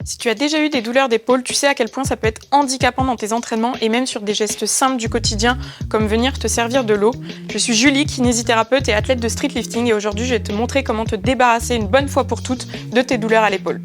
Si tu as déjà eu des douleurs d'épaule, tu sais à quel point ça peut être handicapant dans tes entraînements et même sur des gestes simples du quotidien, comme venir te servir de l'eau. Je suis Julie, kinésithérapeute et athlète de streetlifting, et aujourd'hui je vais te montrer comment te débarrasser une bonne fois pour toutes de tes douleurs à l'épaule.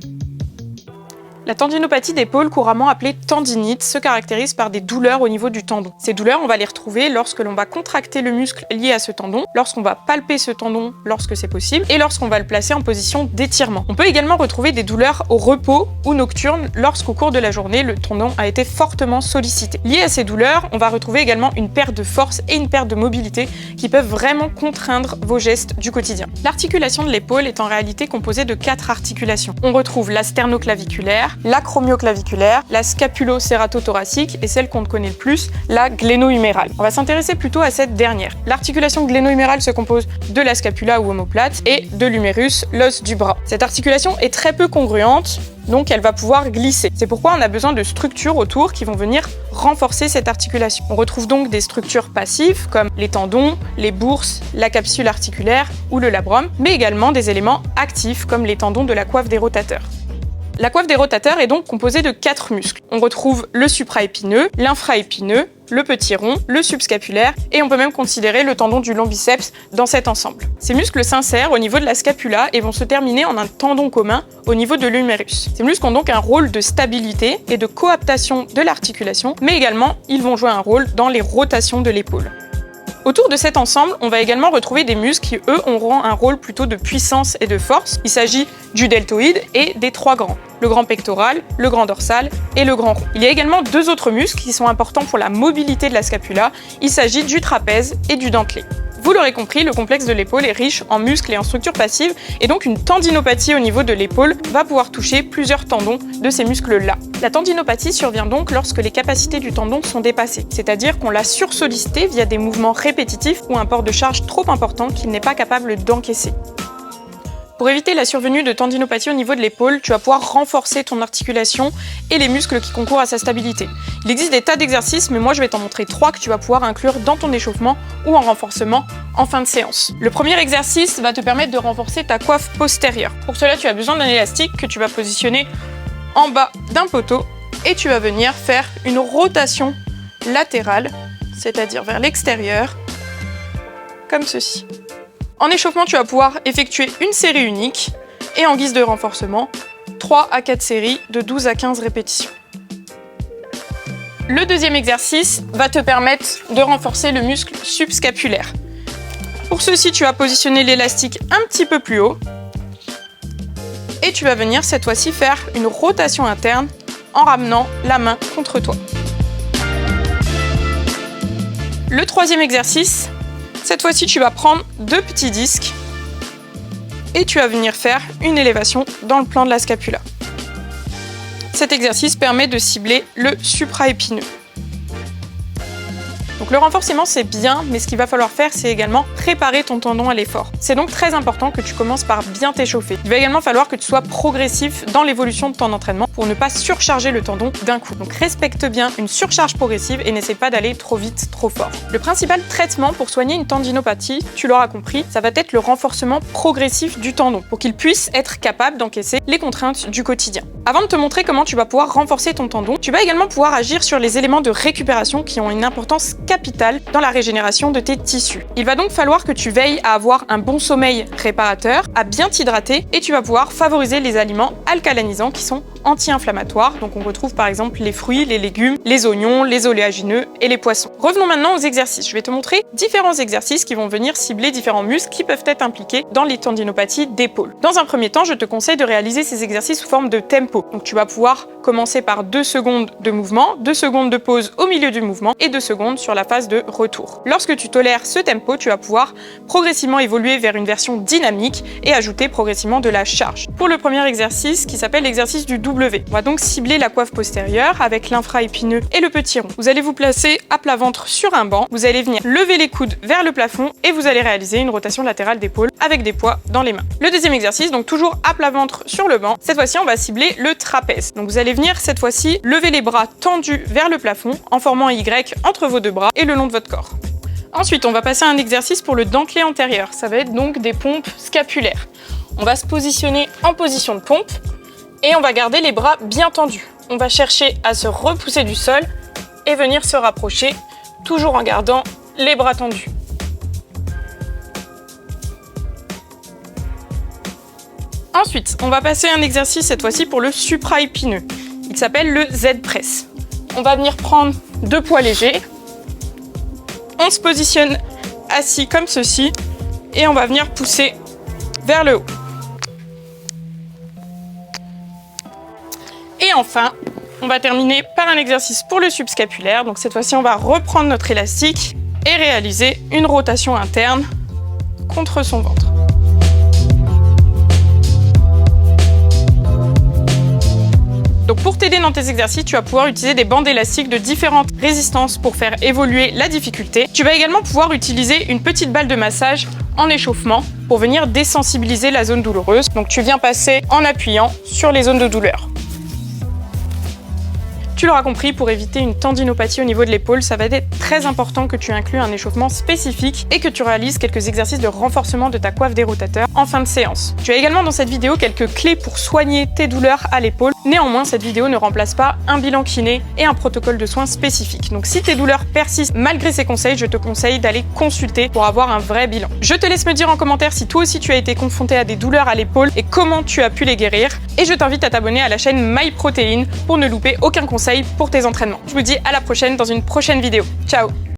La tendinopathie d'épaule, couramment appelée tendinite, se caractérise par des douleurs au niveau du tendon. Ces douleurs, on va les retrouver lorsque l'on va contracter le muscle lié à ce tendon, lorsqu'on va palper ce tendon lorsque c'est possible, et lorsqu'on va le placer en position d'étirement. On peut également retrouver des douleurs au repos ou nocturne lorsqu'au cours de la journée, le tendon a été fortement sollicité. Lié à ces douleurs, on va retrouver également une perte de force et une perte de mobilité qui peuvent vraiment contraindre vos gestes du quotidien. L'articulation de l'épaule est en réalité composée de 4 articulations. On retrouve la sternoclaviculaire, l'acromioclaviculaire, la scapulo-cérato-thoracique et celle qu'on connaît le plus, la gléno-humérale. On va s'intéresser plutôt à cette dernière. L'articulation gléno-humérale se compose de la scapula ou omoplate et de l'humérus, l'os du bras. Cette articulation est très peu congruente, donc elle va pouvoir glisser. C'est pourquoi on a besoin de structures autour qui vont venir renforcer cette articulation. On retrouve donc des structures passives comme les tendons, les bourses, la capsule articulaire ou le labrum, mais également des éléments actifs comme les tendons de la coiffe des rotateurs. La coiffe des rotateurs est donc composée de 4 muscles. On retrouve le supraépineux, l'infraépineux, le petit rond, le subscapulaire et on peut même considérer le tendon du long biceps dans cet ensemble. Ces muscles s'insèrent au niveau de la scapula et vont se terminer en un tendon commun au niveau de l'humérus. Ces muscles ont donc un rôle de stabilité et de coaptation de l'articulation, mais également ils vont jouer un rôle dans les rotations de l'épaule. Autour de cet ensemble, on va également retrouver des muscles qui, eux, auront un rôle plutôt de puissance et de force. Il s'agit du deltoïde et des 3 grands, le grand pectoral, le grand dorsal et le grand rond. Il y a également 2 autres muscles qui sont importants pour la mobilité de la scapula. Il s'agit du trapèze et du dentelé. Vous l'aurez compris, le complexe de l'épaule est riche en muscles et en structures passives, et donc une tendinopathie au niveau de l'épaule va pouvoir toucher plusieurs tendons de ces muscles-là. La tendinopathie survient donc lorsque les capacités du tendon sont dépassées, c'est-à-dire qu'on l'a sursollicité via des mouvements répétitifs ou un port de charge trop important qu'il n'est pas capable d'encaisser. Pour éviter la survenue de tendinopathie au niveau de l'épaule, tu vas pouvoir renforcer ton articulation et les muscles qui concourent à sa stabilité. Il existe des tas d'exercices, mais moi je vais t'en montrer 3 que tu vas pouvoir inclure dans ton échauffement ou en renforcement en fin de séance. Le premier exercice va te permettre de renforcer ta coiffe postérieure. Pour cela, tu as besoin d'un élastique que tu vas positionner en bas d'un poteau et tu vas venir faire une rotation latérale, c'est-à-dire vers l'extérieur, comme ceci. En échauffement, tu vas pouvoir effectuer une série unique et en guise de renforcement, 3 à 4 séries de 12 à 15 répétitions. Le deuxième exercice va te permettre de renforcer le muscle subscapulaire. Pour ceci, tu vas positionner l'élastique un petit peu plus haut et tu vas venir cette fois-ci faire une rotation interne en ramenant la main contre toi. Le troisième exercice, cette fois-ci, tu vas prendre 2 petits disques et tu vas venir faire une élévation dans le plan de la scapula. Cet exercice permet de cibler le supraépineux. Donc le renforcement c'est bien, mais ce qu'il va falloir faire c'est également préparer ton tendon à l'effort. C'est donc très important que tu commences par bien t'échauffer. Il va également falloir que tu sois progressif dans l'évolution de ton entraînement pour ne pas surcharger le tendon d'un coup. Donc respecte bien une surcharge progressive et n'essaie pas d'aller trop vite, trop fort. Le principal traitement pour soigner une tendinopathie, tu l'auras compris, ça va être le renforcement progressif du tendon pour qu'il puisse être capable d'encaisser les contraintes du quotidien. Avant de te montrer comment tu vas pouvoir renforcer ton tendon, tu vas également pouvoir agir sur les éléments de récupération qui ont une importance capitale dans la régénération de tes tissus. Il va donc falloir que tu veilles à avoir un bon sommeil réparateur, à bien t'hydrater et tu vas pouvoir favoriser les aliments alcalinisants qui sont anti-inflammatoires. Donc on retrouve par exemple les fruits, les légumes, les oignons, les oléagineux et les poissons. Revenons maintenant aux exercices. Je vais te montrer différents exercices qui vont venir cibler différents muscles qui peuvent être impliqués dans les tendinopathies d'épaule. Dans un premier temps, je te conseille de réaliser ces exercices sous forme de tempo. Donc tu vas pouvoir commencer par 2 secondes de mouvement, 2 secondes de pause au milieu du mouvement et 2 secondes sur la phase de retour. Lorsque tu tolères ce tempo, tu vas pouvoir progressivement évoluer vers une version dynamique et ajouter progressivement de la charge. Pour le premier exercice qui s'appelle l'exercice du W, on va donc cibler la coiffe postérieure avec l'infraépineux et le petit rond. Vous allez vous placer à plat ventre sur un banc, vous allez venir lever les coudes vers le plafond et vous allez réaliser une rotation latérale d'épaule avec des poids dans les mains. Le deuxième exercice, donc toujours à plat ventre sur le banc, cette fois-ci on va cibler le trapèze. Donc vous allez venir cette fois-ci lever les bras tendus vers le plafond en formant un Y entre vos 2 bras et le long de votre corps. Ensuite, on va passer à un exercice pour le dentelé antérieur. Ça va être donc des pompes scapulaires. On va se positionner en position de pompe Et on va garder les bras bien tendus. On va chercher à se repousser du sol et venir se rapprocher, toujours en gardant les bras tendus. Ensuite, on va passer à un exercice cette fois-ci pour le supra-épineux. Il s'appelle le Z-press. On va venir prendre 2 poids légers. On se positionne assis comme ceci et on va venir pousser vers le haut. Et enfin, on va terminer par un exercice pour le subscapulaire. Donc cette fois-ci, on va reprendre notre élastique et réaliser une rotation interne contre son ventre. Donc pour t'aider dans tes exercices, tu vas pouvoir utiliser des bandes élastiques de différentes résistances pour faire évoluer la difficulté. Tu vas également pouvoir utiliser une petite balle de massage en échauffement pour venir désensibiliser la zone douloureuse. Donc tu viens passer en appuyant sur les zones de douleur. Tu l'auras compris, pour éviter une tendinopathie au niveau de l'épaule, ça va être très important que tu inclues un échauffement spécifique et que tu réalises quelques exercices de renforcement de ta coiffe des rotateurs en fin de séance. Tu as également dans cette vidéo quelques clés pour soigner tes douleurs à l'épaule. Néanmoins, cette vidéo ne remplace pas un bilan kiné et un protocole de soins spécifique. Donc si tes douleurs persistent malgré ces conseils, je te conseille d'aller consulter pour avoir un vrai bilan. Je te laisse me dire en commentaire si toi aussi tu as été confronté à des douleurs à l'épaule et comment tu as pu les guérir. Et je t'invite à t'abonner à la chaîne MyProtein pour ne louper aucun conseil pour tes entraînements. Je vous dis à la prochaine dans une prochaine vidéo. Ciao!